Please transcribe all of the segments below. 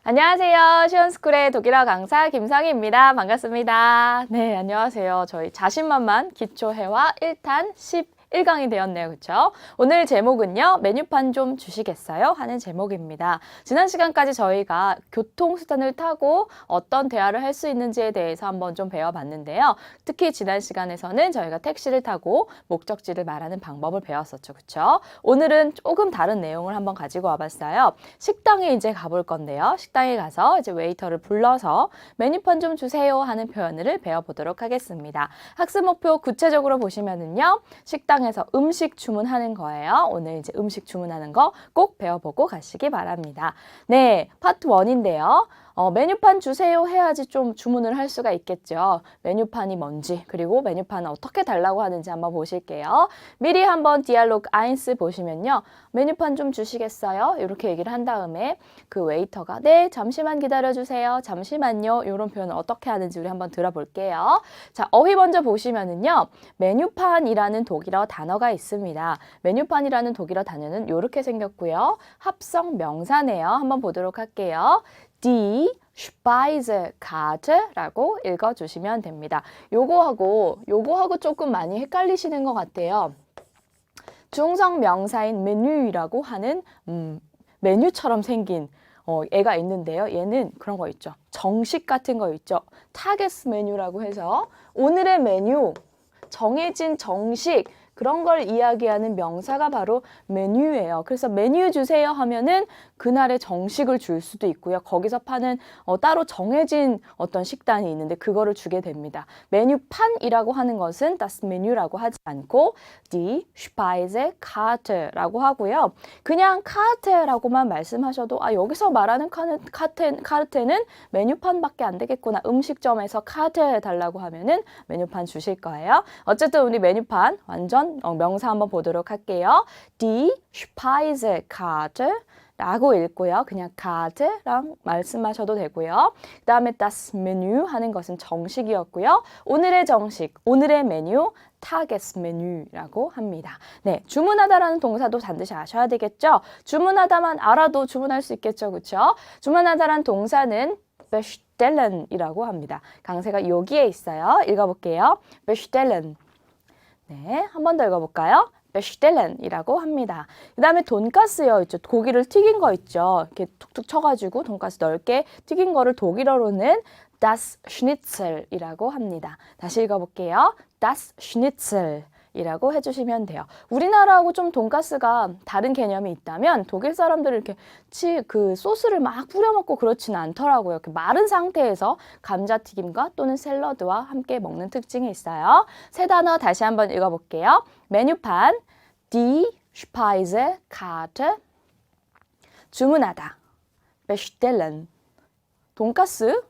안녕하세요. 시원스쿨의 독일어 강사 김성희입니다. 반갑습니다. 네, 안녕하세요. 저희 자신만만 기초회화 1탄 11강이 되었네요. 그쵸? 오늘 제목은요. 메뉴판 좀 주시겠어요? 하는 제목입니다. 지난 시간까지 저희가 교통수단을 타고 어떤 대화를 할 수 있는지에 대해서 한번 좀 배워봤는데요. 특히 지난 시간에서는 저희가 택시를 타고 목적지를 말하는 방법을 배웠었죠. 그쵸? 오늘은 조금 다른 내용을 한번 가지고 와봤어요. 식당에 이제 가볼 건데요. 식당에 가서 이제 웨이터를 불러서 메뉴판 좀 주세요 하는 표현을 배워보도록 하겠습니다. 학습 목표 구체적으로 보시면은요. 식당에서 음식 주문하는 거예요. 오늘 이제 음식 주문하는 거 꼭 배워보고 가시기 바랍니다. 네, 파트 1인데요. 메뉴판 주세요 해야지 좀 주문을 할 수가 있겠죠. 메뉴판이 뭔지 그리고 메뉴판은 어떻게 달라고 하는지 한번 보실게요. 미리 한번 디알로그 1 보시면요. 메뉴판 좀 주시겠어요? 이렇게 얘기를 한 다음에 그 웨이터가 네, 잠시만 기다려주세요. 잠시만요. 이런 표현을 어떻게 하는지 우리 한번 들어볼게요. 자, 어휘 먼저 보시면은요. 메뉴판이라는 독일어 단어가 있습니다. 메뉴판이라는 독일어 단어는 이렇게 생겼고요. 합성 명사네요. 한번 보도록 할게요. Die Speisekarte 라고 읽어주시면 됩니다. 요거하고 조금 많이 헷갈리시는 것 같아요. 중성 명사인 메뉴라고 하는 메뉴처럼 생긴 애가 있는데요. 얘는 그런 거 있죠. 정식 같은 거 있죠. 타겟 메뉴라고 해서 오늘의 메뉴, 정해진 정식 그런 걸 이야기하는 명사가 바로 메뉴예요. 그래서 메뉴 주세요 하면은 그날의 정식을 줄 수도 있고요. 거기서 파는 따로 정해진 어떤 식단이 있는데 그거를 주게 됩니다. 메뉴판이라고 하는 것은 das Menü라고 하지 않고 die Speisekarte라고 하고요. 그냥 카르테라고만 말씀하셔도 여기서 말하는 카르테는 메뉴판밖에 안 되겠구나. 음식점에서 카르테 달라고 하면은 메뉴판 주실 거예요. 어쨌든 우리 메뉴판 완전 명사 한번 보도록 할게요. Die Speisekarte 라고 읽고요. 그냥 카드랑 말씀하셔도 되고요. 그 다음에 das Menü 하는 것은 정식이었고요. 오늘의 정식, 오늘의 메뉴, 타겟메뉴라고 합니다. 네, 주문하다라는 동사도 반드시 아셔야 되겠죠? 주문하다만 알아도 주문할 수 있겠죠, 그렇죠? 주문하다라는 동사는 bestellen이라고 합니다. 강세가 여기에 있어요. 읽어볼게요. bestellen. 네, 한 번 더 읽어볼까요? bestellen이라고 합니다. 그 다음에 돈가스요. 있죠. 고기를 튀긴 거 있죠. 이렇게 툭툭 쳐가지고 돈가스 넓게 튀긴 거를 독일어로는 das Schnitzel이라고 합니다. 다시 읽어볼게요. das Schnitzel이라고 해주시면 돼요. 우리나라하고 좀 돈가스가 다른 개념이 있다면 독일 사람들은 이렇게 그 소스를 막 뿌려 먹고 그렇지는 않더라고요. 이렇게 마른 상태에서 감자튀김과 또는 샐러드와 함께 먹는 특징이 있어요. 세 단어 다시 한번 읽어볼게요. 메뉴판, die Speisekarte, 주문하다, bestellen, 돈가스,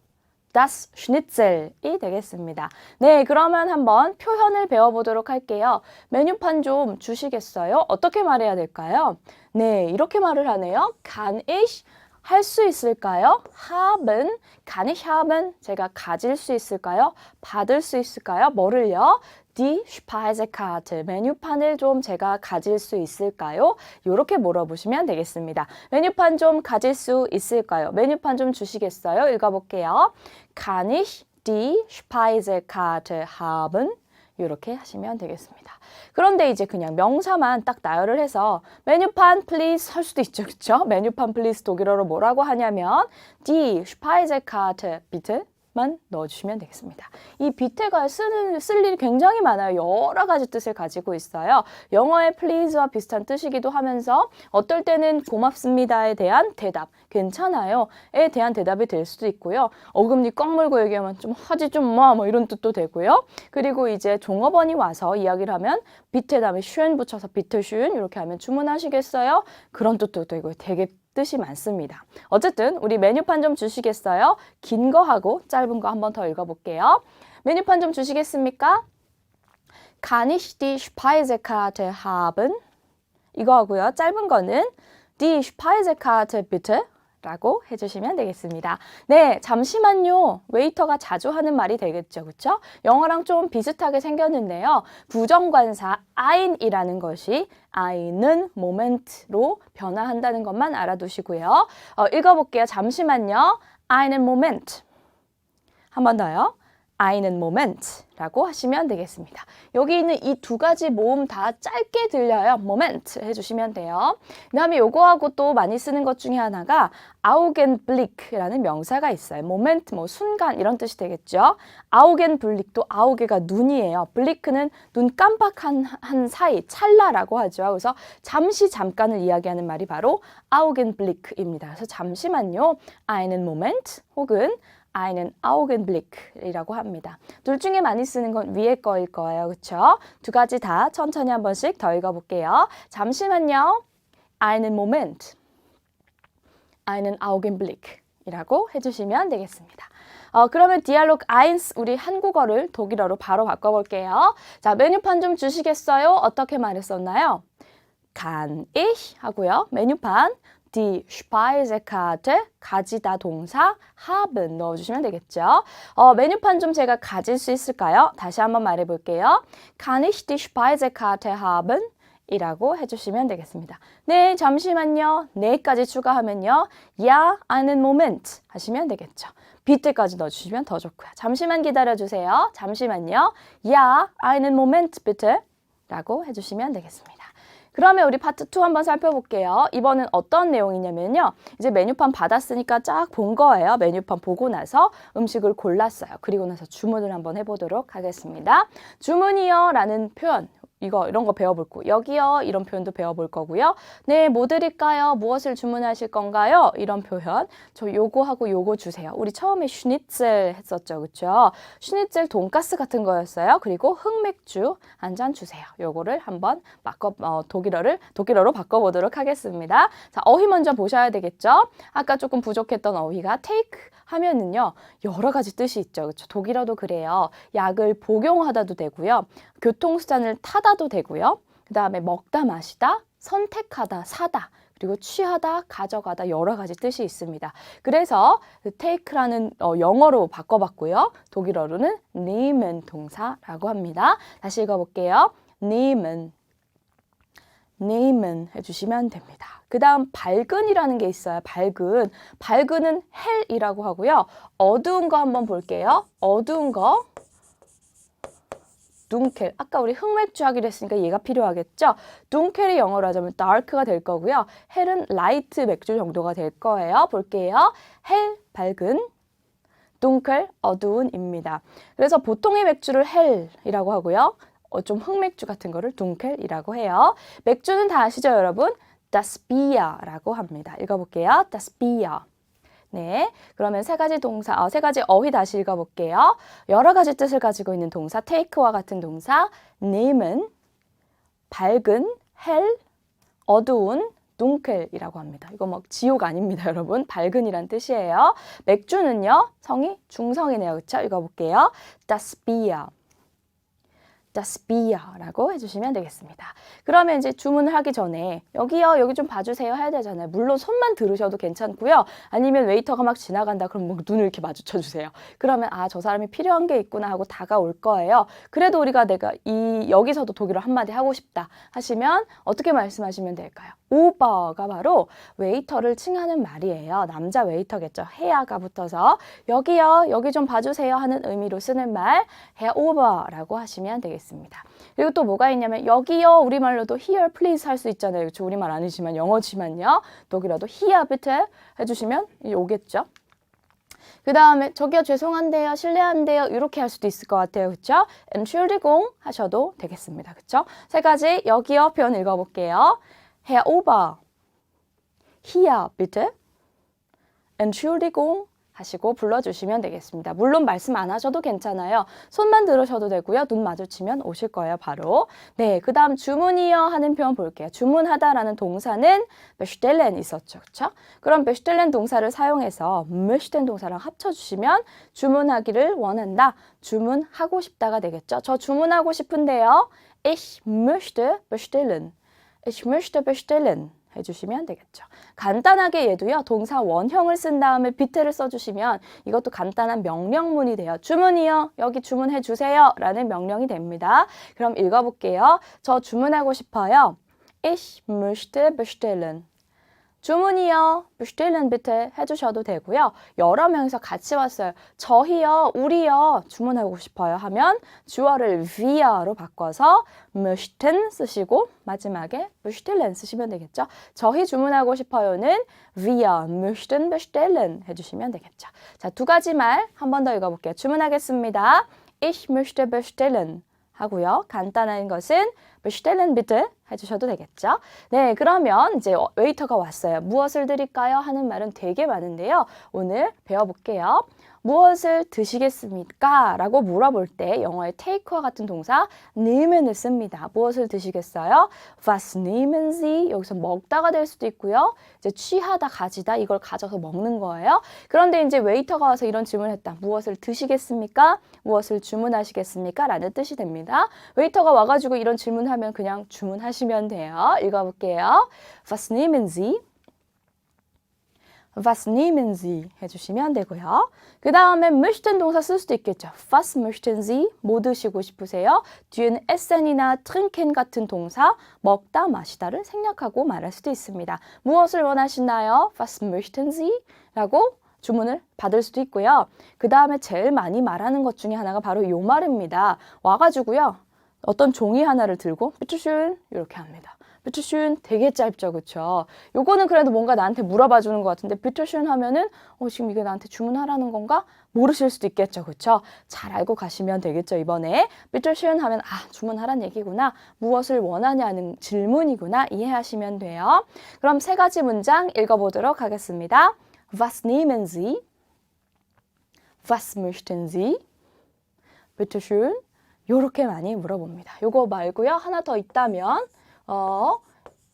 das Schnitzel이 되겠습니다. 네, 그러면 한번 표현을 배워보도록 할게요. 메뉴판 좀 주시겠어요? 어떻게 말해야 될까요? 네, 이렇게 말을 하네요. Kann ich 할 수 있을까요? haben, kann ich haben, 제가 가질 수 있을까요? 받을 수 있을까요? 뭐를요? Die Speisekarte, 메뉴판을 좀 제가 가질 수 있을까요? 이렇게 물어보시면 되겠습니다. 메뉴판 좀 가질 수 있을까요? 메뉴판 좀 주시겠어요? 읽어볼게요. Kann ich die Speisekarte haben? 이렇게 하시면 되겠습니다. 그런데 이제 그냥 명사만 딱 나열을 해서 메뉴판 please 할 수도 있죠. 그렇죠? 메뉴판 please 독일어로 뭐라고 하냐면 die Speisekarte bitte 만 넣어주시면 되겠습니다. 이 비테가 쓸 일이 굉장히 많아요. 여러 가지 뜻을 가지고 있어요. 영어의 please와 비슷한 뜻이기도 하면서 어떨 때는 고맙습니다에 대한 대답, 괜찮아요에 대한 대답이 될 수도 있고요. 어금니 꽉 물고 얘기하면 좀 하지 좀 마 뭐 이런 뜻도 되고요. 그리고 이제 종업원이 와서 이야기를 하면 비테 다음에 슈엔 붙여서 비테 슈엔 이렇게 하면 주문하시겠어요? 그런 뜻도 되고 되게 뜻이 많습니다. 어쨌든 우리 메뉴판 좀 주시겠어요? 긴 거 하고 짧은 거 한 번 더 읽어볼게요. 메뉴판 좀 주시겠습니까? Kann ich die Speisekarte haben? 이거 하고요. 짧은 거는 Die Speisekarte bitte 라고 해주시면 되겠습니다. 네, 잠시만요. 웨이터가 자주 하는 말이 되겠죠. 그렇죠? 영어랑 좀 비슷하게 생겼는데요. 부정관사 ein이라는 것이 einen Moment로 변화한다는 것만 알아두시고요. 읽어볼게요. 잠시만요. einen Moment. 한 번 더요. einen Moment 라고 하시면 되겠습니다. 여기 있는 이 두 가지 모음 다 짧게 들려요. moment 해주시면 돼요. 그 다음에 요거하고 또 많이 쓰는 것 중에 하나가 Augenblick라는 명사가 있어요. moment, 뭐 순간 이런 뜻이 되겠죠. Augenblick도 아우게가 눈이에요. blick는 눈 깜빡한 사이, 찰나라고 하죠. 그래서 잠시 잠깐을 이야기하는 말이 바로 Augenblick입니다. 그래서 잠시만요. einen Moment 혹은 einen Augenblick이라고 합니다. 둘 중에 많이 쓰는 건 위에 거일 거예요. 그렇죠? 두 가지 다 천천히 한 번씩 더 읽어볼게요. 잠시만요. einen Moment, einen Augenblick 이라고 해주시면 되겠습니다. 그러면 디알로그 1 우리 한국어를 독일어로 바로 바꿔볼게요. 자, 메뉴판 좀 주시겠어요? 어떻게 말했었나요? Kann ich 하고요. 메뉴판 die Speisekarte 가지다 동사 haben 넣어주시면 되겠죠. 메뉴판 좀 제가 가질 수 있을까요? 다시 한번 말해볼게요. Kann ich die Speisekarte haben? 이라고 해주시면 되겠습니다. 네, 잠시만요. 네까지 추가하면요. Ja, einen Moment 하시면 되겠죠. bitte까지 넣어주시면 더 좋고요. 잠시만 기다려주세요. 잠시만요. Ja, einen Moment bitte 라고 해주시면 되겠습니다. 그러면 우리 파트 2 한번 살펴볼게요. 이번엔 어떤 내용이냐면요. 이제 메뉴판 받았으니까 쫙 본 거예요. 메뉴판 보고 나서 음식을 골랐어요. 그리고 나서 주문을 한번 해보도록 하겠습니다. 주문이요 라는 표현. 이런 거 배워볼 거고 여기요 이런 표현도 배워볼 거고요. 네, 뭐 드릴까요? 무엇을 주문하실 건가요? 이런 표현. 저 요거하고 요거 주세요. 우리 처음에 슈니첼 했었죠. 그렇죠? 슈니첼 돈가스 같은 거였어요. 그리고 흑맥주 한 잔 주세요. 요거를 한번 독일어로 바꿔보도록 하겠습니다. 자, 어휘 먼저 보셔야 되겠죠? 아까 조금 부족했던 어휘가 take 하면은요. 여러 가지 뜻이 있죠. 그렇죠? 독일어도 그래요. 약을 복용하다도 되고요. 교통수단을 타다도 되고요. 그 다음에 먹다, 마시다, 선택하다, 사다, 그리고 취하다, 가져가다 여러 가지 뜻이 있습니다. 그래서 take라는 영어로 바꿔봤고요. 독일어로는 nehmen 동사라고 합니다. 다시 읽어볼게요. nehmen 해주시면 됩니다. 그 다음 밝은이라는 게 있어요. 밝은은 헬이라고 하고요. 어두운 거 한번 볼게요. 어두운 거 dunkel. 아까 우리 흑맥주 하기로 했으니까 얘가 필요하겠죠? dunkel이 영어로 하자면 dark가 될 거고요. 헬은 light 맥주 정도가 될 거예요. 볼게요. 헬, 밝은, dunkel, 어두운입니다. 그래서 보통의 맥주를 헬이라고 하고요. 좀 흑맥주 같은 거를 dunkel이라고 해요. 맥주는 다 아시죠, 여러분? das Bier라고 합니다. 읽어볼게요. das Bier. 네, 그러면 세 가지 어휘 다시 읽어볼게요. 여러 가지 뜻을 가지고 있는 동사, take와 같은 동사, nehmen, 밝은, hell, 어두운, dunkel이라고 합니다. 이거 뭐 지옥 아닙니다, 여러분. 밝은이란 뜻이에요. 맥주는요, 성이 중성이네요. 그렇죠? 읽어볼게요. das Bier. das Bier라고 해주시면 되겠습니다. 그러면 이제 주문을 하기 전에 여기요, 여기 좀 봐주세요 해야 되잖아요. 물론 손만 들으셔도 괜찮고요. 아니면 웨이터가 막 지나간다 그럼 뭐 눈을 이렇게 마주쳐 주세요. 그러면 저 사람이 필요한 게 있구나 하고 다가올 거예요. 그래도 우리가 여기서도 독일어 한마디 하고 싶다 하시면 어떻게 말씀하시면 될까요? 오버가 바로 웨이터를 칭하는 말이에요. 남자 웨이터겠죠. 헤아가 붙어서 여기요, 여기 좀 봐주세요 하는 의미로 쓰는 말 헤어 오버라고 하시면 되겠습니다. 그리고 또 뭐가 있냐면 여기요, 우리말로도 here please 할 수 있잖아요. 그렇죠? 우리말 아니지만 영어지만요. 독일어도 here bitte 해주시면 오겠죠. 그 다음에 저기요, 죄송한데요, 실례한데요 이렇게 할 수도 있을 것 같아요. 그렇죠? Entschuldigung 하셔도 되겠습니다. 그렇죠? 세 가지 여기요 표현 읽어볼게요. Herr Ober, hier bitte, Entschuldigung 하시고 불러주시면 되겠습니다. 물론 말씀 안 하셔도 괜찮아요. 손만 들으셔도 되고요. 눈 마주치면 오실 거예요, 바로. 네, 그 다음 주문이요 하는 표현 볼게요. 주문하다라는 동사는 bestellen 있었죠, 그렇죠? 그럼 bestellen 동사를 사용해서 möchten 동사랑 합쳐주시면 주문하기를 원한다, 주문하고 싶다가 되겠죠. 저 주문하고 싶은데요. Ich möchte bestellen. Ich möchte bestellen. 해주시면 되겠죠. 간단하게 얘도요. 동사 원형을 쓴 다음에 bitte를 써주시면 이것도 간단한 명령문이 돼요. 주문이요. 여기 주문해 주세요. 라는 명령이 됩니다. 그럼 읽어볼게요. 저 주문하고 싶어요. Ich möchte bestellen. 주문이요. bestellen bitte 해주셔도 되고요. 여러 명이서 같이 왔어요. 저희요, 우리요, 주문하고 싶어요 하면 주어를 wir로 바꿔서 möchten 쓰시고 마지막에 bestellen 쓰시면 되겠죠. 저희 주문하고 싶어요는 wir möchten bestellen 해주시면 되겠죠. 자, 두 가지 말 한 번 더 읽어볼게요. 주문하겠습니다. Ich möchte bestellen 하고요. 간단한 것은 bestellen bitte 해주셔도 되겠죠. 네, 그러면 이제 웨이터가 왔어요. 무엇을 드릴까요? 하는 말은 되게 많은데요. 오늘 배워볼게요. 무엇을 드시겠습니까? 라고 물어볼 때 영어의 take와 같은 동사 nehmen을 씁니다. 무엇을 드시겠어요? Was nehmen Sie? 여기서 먹다가 될 수도 있고요. 이제 취하다, 가지다 이걸 가져서 먹는 거예요. 그런데 이제 웨이터가 와서 이런 질문을 했다. 무엇을 드시겠습니까? 무엇을 주문하시겠습니까? 라는 뜻이 됩니다. 웨이터가 와가지고 이런 질문하면 그냥 주문하시면 돼요. 읽어볼게요. Was nehmen Sie? Was nehmen Sie? 해주시면 되고요. 그 다음에 möchten 동사 쓸 수도 있겠죠. Was möchten Sie? 뭐 드시고 싶으세요? 뒤에는 essen이나 trinken 같은 동사 먹다, 마시다를 생략하고 말할 수도 있습니다. 무엇을 원하시나요? Was möchten Sie? 라고 주문을 받을 수도 있고요. 그 다음에 제일 많이 말하는 것 중에 하나가 바로 이 말입니다. 와가지고요. 어떤 종이 하나를 들고 bitteschön 이렇게 합니다. bitteschön 되게 짧죠, 그렇죠? 요거는 그래도 뭔가 나한테 물어봐 주는 것 같은데 bitteschön 하면은 지금 이게 나한테 주문하라는 건가? 모르실 수도 있겠죠, 그렇죠? 잘 알고 가시면 되겠죠, 이번에. bitteschön 하면 주문하란 얘기구나. 무엇을 원하냐는 질문이구나. 이해하시면 돼요. 그럼 세 가지 문장 읽어보도록 하겠습니다. Was nehmen Sie? Was möchten Sie? bitteschön. 요렇게 많이 물어봅니다. 요거 말고요. 하나 더 있다면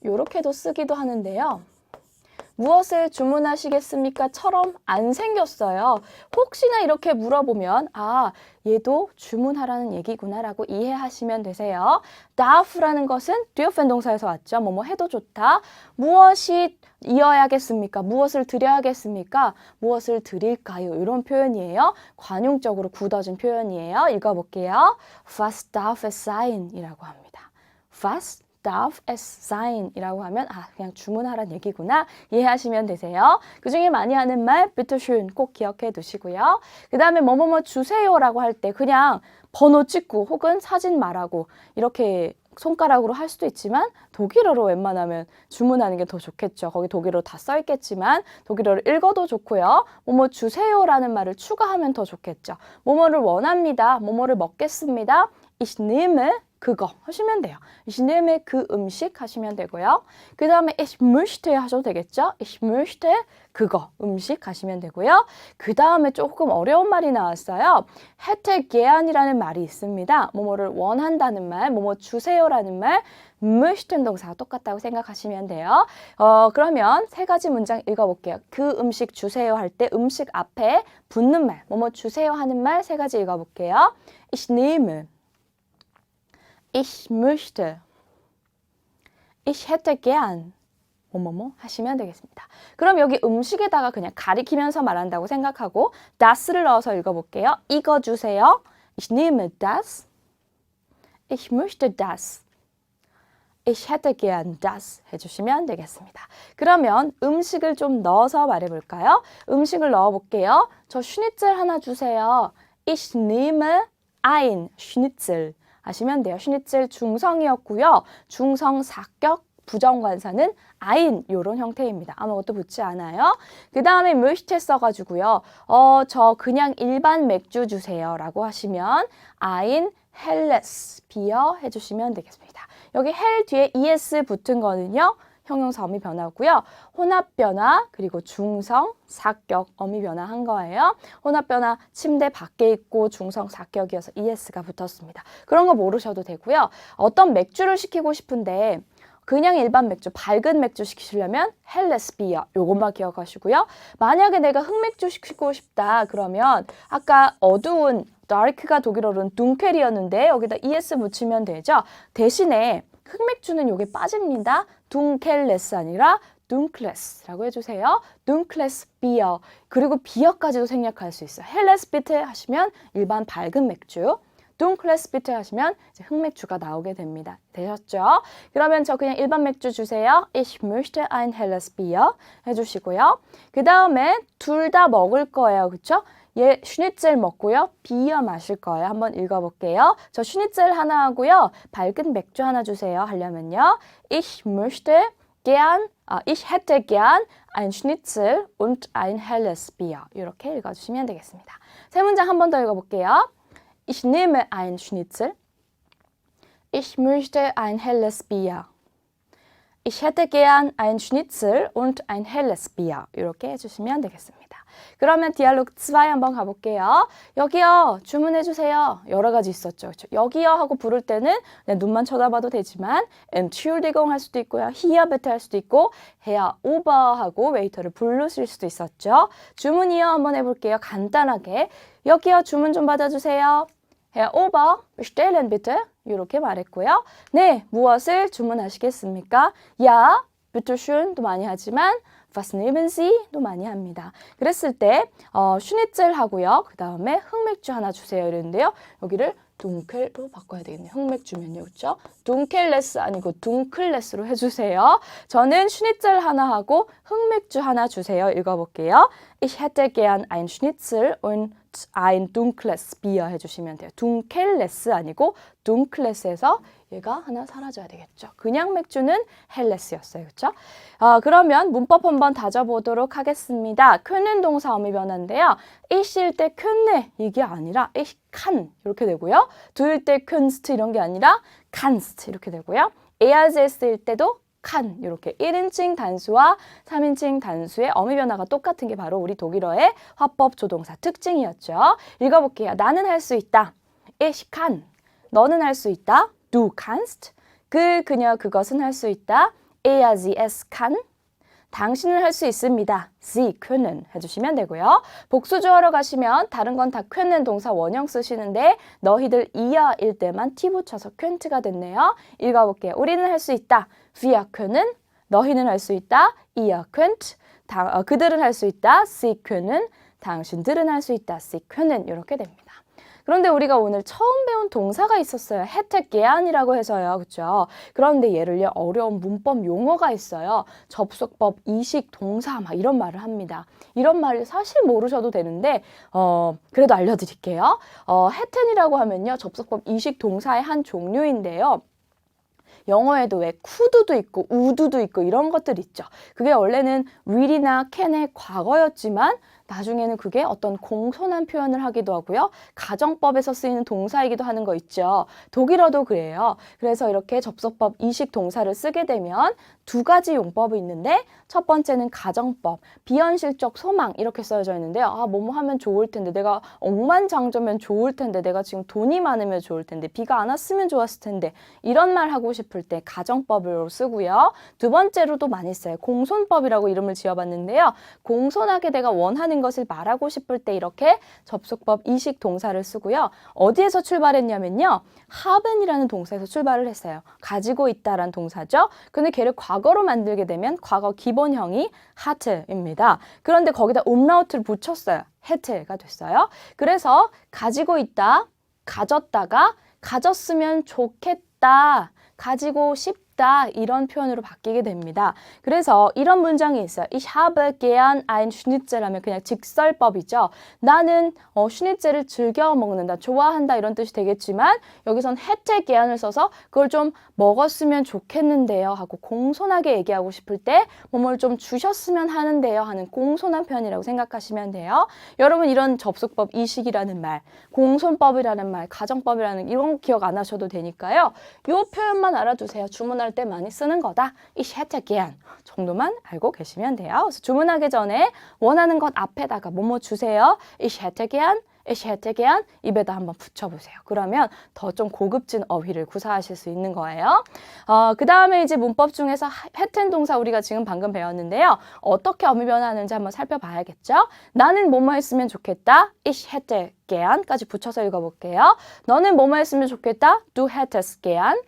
요렇게도 쓰기도 하는데요. 무엇을 주문하시겠습니까? 처럼 안 생겼어요. 혹시나 이렇게 물어보면 얘도 주문하라는 얘기구나 라고 이해하시면 되세요. darf라는 것은 dürfen 동사에서 왔죠. 뭐뭐 해도 좋다. 무엇이 이어야겠습니까? 무엇을 드려야겠습니까? 무엇을 드릴까요? 이런 표현이에요. 관용적으로 굳어진 표현이에요. 읽어볼게요. Was darf es sein? 이라고 합니다. Was darf es sein? 이라고 하면 그냥 주문하란 얘기구나 이해하시면 되세요. 그 중에 많이 하는 말 bitteschön 꼭 기억해 두시고요. 그 다음에 뭐뭐뭐 주세요 라고 할 때 그냥 번호 찍고 혹은 사진 말하고 이렇게 손가락으로 할 수도 있지만 독일어로 웬만하면 주문하는 게 더 좋겠죠. 거기 독일어로 다 써 있겠지만 독일어를 읽어도 좋고요. 뭐뭐 주세요라는 말을 추가하면 더 좋겠죠. 뭐뭐를 원합니다. 뭐뭐를 먹겠습니다. Ich nehme 그거 하시면 돼요. Ich nehme 그 음식 하시면 되고요. 그 다음에 ich möchte 하셔도 되겠죠. Ich möchte 그거 음식 하시면 되고요. 그 다음에 조금 어려운 말이 나왔어요. hätte gern이라는 말이 있습니다. 뭐뭐를 원한다는 말, 뭐뭐 주세요라는 말, möchten 동사가 똑같다고 생각하시면 돼요. 그러면 세 가지 문장 읽어볼게요. 그 음식 주세요 할 때 음식 앞에 붙는 말, 뭐뭐 주세요 하는 말 세 가지 읽어볼게요. Ich nehme Ich möchte, ich hätte gern, 뭐뭐뭐 하시면 되겠습니다. 그럼 여기 음식에다가 그냥 가리키면서 말한다고 생각하고 das를 넣어서 읽어볼게요. 이거 주세요. Ich nehme das, ich möchte das, ich hätte gern das 해주시면 되겠습니다. 그러면 음식을 좀 넣어서 말해볼까요? 음식을 넣어볼게요. 저 슈니첼 하나 주세요. Ich nehme ein Schnitzel. 하시면 돼요. 슈니첼 중성이었고요. 중성 사격 부정관사는 ein 이런 형태입니다. 아무것도 붙지 않아요. 그 다음에 möchte 써가지고요. 저 그냥 일반 맥주 주세요 라고 하시면 ein helles Bier 해주시면 되겠습니다. 여기 hell 뒤에 es 붙은 거는요. 형용사 어미 변화고요. 혼합 변화 그리고 중성 사격 어미 변화한 거예요. 혼합 변화 침대 밖에 있고 중성 사격이어서 es가 붙었습니다. 그런 거 모르셔도 되고요. 어떤 맥주를 시키고 싶은데 그냥 일반 맥주, 밝은 맥주 시키시려면 헬레스 비어 요것만 기억하시고요. 만약에 내가 흑맥주 시키고 싶다 그러면 아까 어두운 dark가 독일어로는 둥켈이었는데 여기다 es 붙이면 되죠. 대신에 흑맥주는 여기 빠집니다. dunkles 아니라 dunkles라고 해주세요. dunkles Bier. 그리고 Bier까지도 생략할 수 있어요. helles bitte 하시면 일반 밝은 맥주. dunkles bitte 하시면 이제 흑맥주가 나오게 됩니다. 되셨죠? 그러면 저 그냥 일반 맥주 주세요. Ich möchte ein helles Bier 해주시고요. 그 다음에 둘 다 먹을 거예요. 그쵸? 얘 슈니첼 먹고요. 비어 마실 거예요. 한번 읽어볼게요. 저 슈니첼 하나 하고요. 밝은 맥주 하나 주세요. 하려면요. Ich hätte gern ein Schnitzel und ein helles Bier. 이렇게 읽어주시면 되겠습니다. 세 문장 한 번 더 읽어볼게요. Ich nehme ein Schnitzel. Ich möchte ein helles Bier. Ich hätte gern ein Schnitzel und ein helles Bier. 이렇게 해주시면 되겠습니다. 그러면 디알로그 2 한번 가볼게요. 여기요, 주문해주세요. 여러 가지 있었죠. 그렇죠? 여기요 하고 부를 때는 그냥 눈만 쳐다봐도 되지만 Entschuldigung 할 수도 있고요. Hier bitte 할 수도 있고 Herr Ober 하고 웨이터를 부르실 수도 있었죠. 주문이요 한번 해볼게요. 간단하게. 여기요, 주문 좀 받아주세요. Herr Ober, bestellen bitte. 이렇게 말했고요. 네, 무엇을 주문하시겠습니까? Ja, bitteschön도 많이 하지만 Was nehmen Sie?도 많이 합니다. 그랬을 때 슈니첼 하고요. 그 다음에 흑맥주 하나 주세요 이랬는데요. 여기를 둥켈로 바꿔야 되겠네요. 흑맥주면요. 그렇죠? 둥켈레스 아니고 둥클레스로 해주세요. 저는 슈니첼 하나 하고 흑맥주 하나 주세요. 읽어볼게요. Ich hätte gern ein Schnitzel und ein dunkles Bier 해주시면 돼요. 둥켈레스 아니고 둥클레스에서 얘가 하나 사라져야 되겠죠. 그냥 맥주는 헬레스였어요. 그렇죠? 그러면 문법 한번 다져보도록 하겠습니다. können 동사 어미 변화인데요. ich일 때 können 이게 아니라 ich kann 이렇게 되고요. du일 때 kannst 이런 게 아니라 kannst 이렇게 되고요. ers일 때도 kann 이렇게 1인칭 단수와 3인칭 단수의 어미 변화가 똑같은 게 바로 우리 독일어의 화법 조동사 특징이었죠. 읽어볼게요. 나는 할 수 있다. Ich kann. 너는 할 수 있다. Du kannst. 그녀, 그것은 할 수 있다. Er, sie, es kann. 당신은 할 수 있습니다. Sie können 해주시면 되고요. 복수주어로 가시면 다른 건 다 können 동사 원형 쓰시는데 너희들 이어일 때만 t 붙여서 könnt가 됐네요. 읽어볼게요. 우리는 할 수 있다. Wir können. 너희는 할 수 있다. Ihr könnt. 그들은 할 수 있다. Sie können. 당신들은 할 수 있다. Sie können. 이렇게 됩니다. 그런데 우리가 오늘 처음 배운 동사가 있었어요. hätte gern이라고 해서요. 그렇죠? 그런데 얘를요. 어려운 문법 용어가 있어요. 접속법, 이식, 동사 막 이런 말을 합니다. 이런 말을 사실 모르셔도 되는데 그래도 알려드릴게요. hätten이라고 하면요. 접속법, 이식, 동사의 한 종류인데요. 영어에도 왜 could도 있고 would도 있고 이런 것들 있죠. 그게 원래는 will이나 can의 과거였지만 나중에는 그게 어떤 공손한 표현을 하기도 하고요. 가정법에서 쓰이는 동사이기도 하는 거 있죠. 독일어도 그래요. 그래서 이렇게 접속법, 이식 동사를 쓰게 되면 두 가지 용법이 있는데 첫 번째는 가정법, 비현실적 소망 이렇게 써져 있는데요. 뭐뭐 하면 좋을 텐데, 내가 억만장자면 좋을 텐데, 내가 지금 돈이 많으면 좋을 텐데, 비가 안 왔으면 좋았을 텐데 이런 말 하고 싶을 때 가정법으로 쓰고요. 두 번째로도 많이 써요. 공손법이라고 이름을 지어봤는데요. 공손하게 내가 원하는 것을 말하고 싶을 때 이렇게 접속법, 이식 동사를 쓰고요. 어디에서 출발했냐면요. haben이라는 동사에서 출발을 했어요. 가지고 있다라는 동사죠. 근데 걔를 과거로 만들게 되면 과거 기본형이 hatte입니다. 그런데 거기다 umlaut를 붙였어요. hätte가 됐어요. 그래서 가지고 있다, 가졌다가 가졌으면 좋겠다, 가지고 싶다 이런 표현으로 바뀌게 됩니다. 그래서 이런 문장이 있어요. Ich habe gern ein Schnitzel 하면 그냥 직설법이죠. 나는 슈니첼을 즐겨 먹는다, 좋아한다 이런 뜻이 되겠지만 여기선 hätte gern을 써서 그걸 좀 먹었으면 좋겠는데요 하고 공손하게 얘기하고 싶을 때 뭐뭘 좀 주셨으면 하는데요 하는 공손한 표현이라고 생각하시면 돼요. 여러분 이런 접속법, 이식이라는 말, 공손법이라는 말, 가정법이라는 이런 거 기억 안 하셔도 되니까요. 이 표현만 알아두세요. 주문할 때 많이 쓰는 거다. Ich hätte gern 정도만 알고 계시면 돼요. 그래서 주문하기 전에 원하는 것 앞에다가 뭐뭐 주세요. Ich hätte gern, ich hätte gern 입에다 한번 붙여보세요. 그러면 더 좀 고급진 어휘를 구사하실 수 있는 거예요. 그 다음에 이제 문법 중에서 hätten 동사 우리가 지금 방금 배웠는데요. 어떻게 어휘 변화하는지 한번 살펴봐야겠죠. 나는 뭐뭐 했으면 좋겠다. Ich hätte gern까지 붙여서 읽어볼게요. 너는 뭐뭐 했으면 좋겠다. Du hättest gern.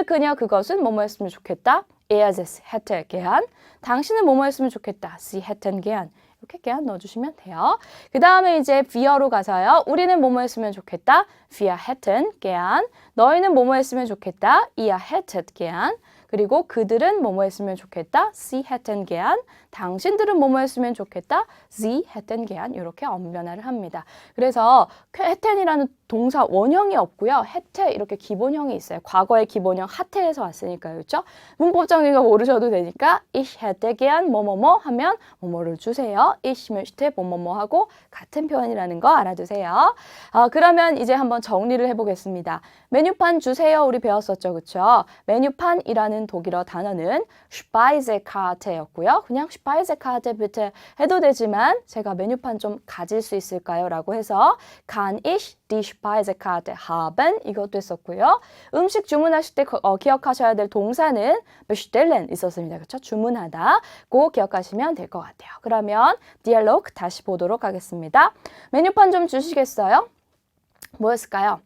그녀, 그것은 뭐뭐 했으면 좋겠다. es hätte gern. 당신은 뭐뭐 했으면 좋겠다. Sie hätten gern. 이렇게 gern 넣어주시면 돼요. 그 다음에 이제 wir로 가서요. 우리는 뭐뭐 했으면 좋겠다. Wir hätten gern. 너희는 뭐뭐 했으면 좋겠다. Ihr hättet gern. 그리고 그들은 뭐뭐 했으면 좋겠다. Sie hätten gern. 당신들은 뭐뭐 했으면 좋겠다. Sie hätten gern. 이렇게 언변화를 합니다. 그래서 hätten이라는 동사 원형이 없고요. hätte 이렇게 기본형이 있어요. 과거의 기본형 하태에서 왔으니까요. 그렇죠? 문법 정의가 모르셔도 되니까 ich hätte gern 뭐뭐뭐 하면 뭐뭐를 주세요. ich möchte 뭐뭐뭐 하고 같은 표현이라는 거 알아두세요. 그러면 이제 한번 정리를 해보겠습니다. 메뉴판 주세요. 우리 배웠었죠. 그렇죠? 메뉴판이라는 독일어 단어는 Speisekarte였고요. 그냥 Speisekarte bitte 해도 되지만 제가 메뉴판 좀 가질 수 있을까요? 라고 해서 Kann ich die Speisekarte haben? 이것도 했었고요. 음식 주문하실 때 기억하셔야 될 동사는 bestellen 있었습니다. 그렇죠? 주문하다. 꼭 기억하시면 될 것 같아요. 그러면 디알로그 다시 보도록 하겠습니다. 메뉴판 좀 주시겠어요? 뭐였을까요?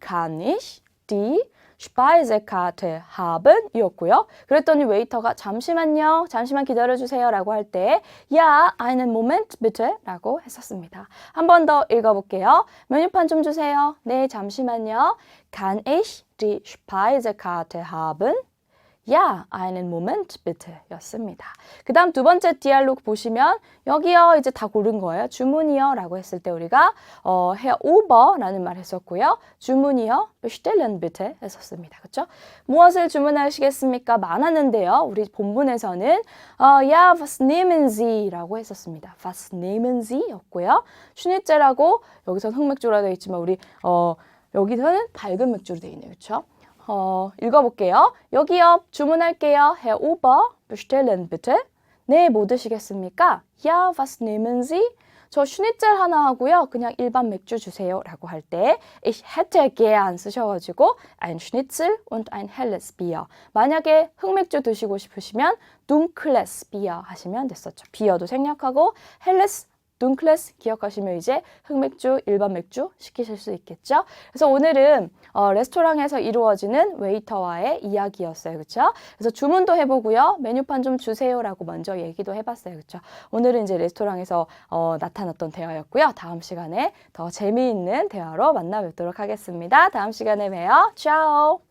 Kann ich die Speisekarte haben? 이었고요. 그랬더니 웨이터가 잠시만요. 잠시만 기다려주세요. 라고 할 때 Ja, einen Moment bitte 라고 했었습니다. 한 번 더 읽어볼게요. 메뉴판 좀 주세요. 네, 잠시만요. Kann ich die Speisekarte haben? Ja, einen Moment bitte 였습니다. 그 다음 두 번째 디알로그 보시면 여기요 이제 다 고른 거예요. 주문이요 라고 했을 때 우리가 Herr Ober 라는 말 했었고요. 주문이요 bestellen bitte 했었습니다. 그렇죠? 무엇을 주문하시겠습니까? 많았는데요. 우리 본문에서는 Ja, was nehmen Sie? 라고 했었습니다. Was nehmen Sie? 였고요. 슈니츠라고 여기서 흑맥주라 되어 있지만 우리 여기서는 밝은 맥주로 되어 있네요. 그렇죠? 읽어볼게요. 여기요. 주문할게요. Herr Ober, bestellen bitte. 네, 뭐 드시겠습니까? Ja, was nehmen Sie? 저 슈니첼 하나 하고요. 그냥 일반 맥주 주세요. 라고 할 때 Ich hätte gern 쓰셔가지고 ein Schnitzel und ein helles Bier. 만약에 흑맥주 드시고 싶으시면 dunkles Bier 하시면 됐었죠. 비어도 생략하고 helles 둥클래스 기억하시면 이제 흑맥주, 일반 맥주 시키실 수 있겠죠? 그래서 오늘은 레스토랑에서 이루어지는 웨이터와의 이야기였어요. 그렇죠? 그래서 주문도 해보고요. 메뉴판 좀 주세요라고 먼저 얘기도 해봤어요. 그렇죠? 오늘은 이제 레스토랑에서 나타났던 대화였고요. 다음 시간에 더 재미있는 대화로 만나 뵙도록 하겠습니다. 다음 시간에 봬요. 짜오!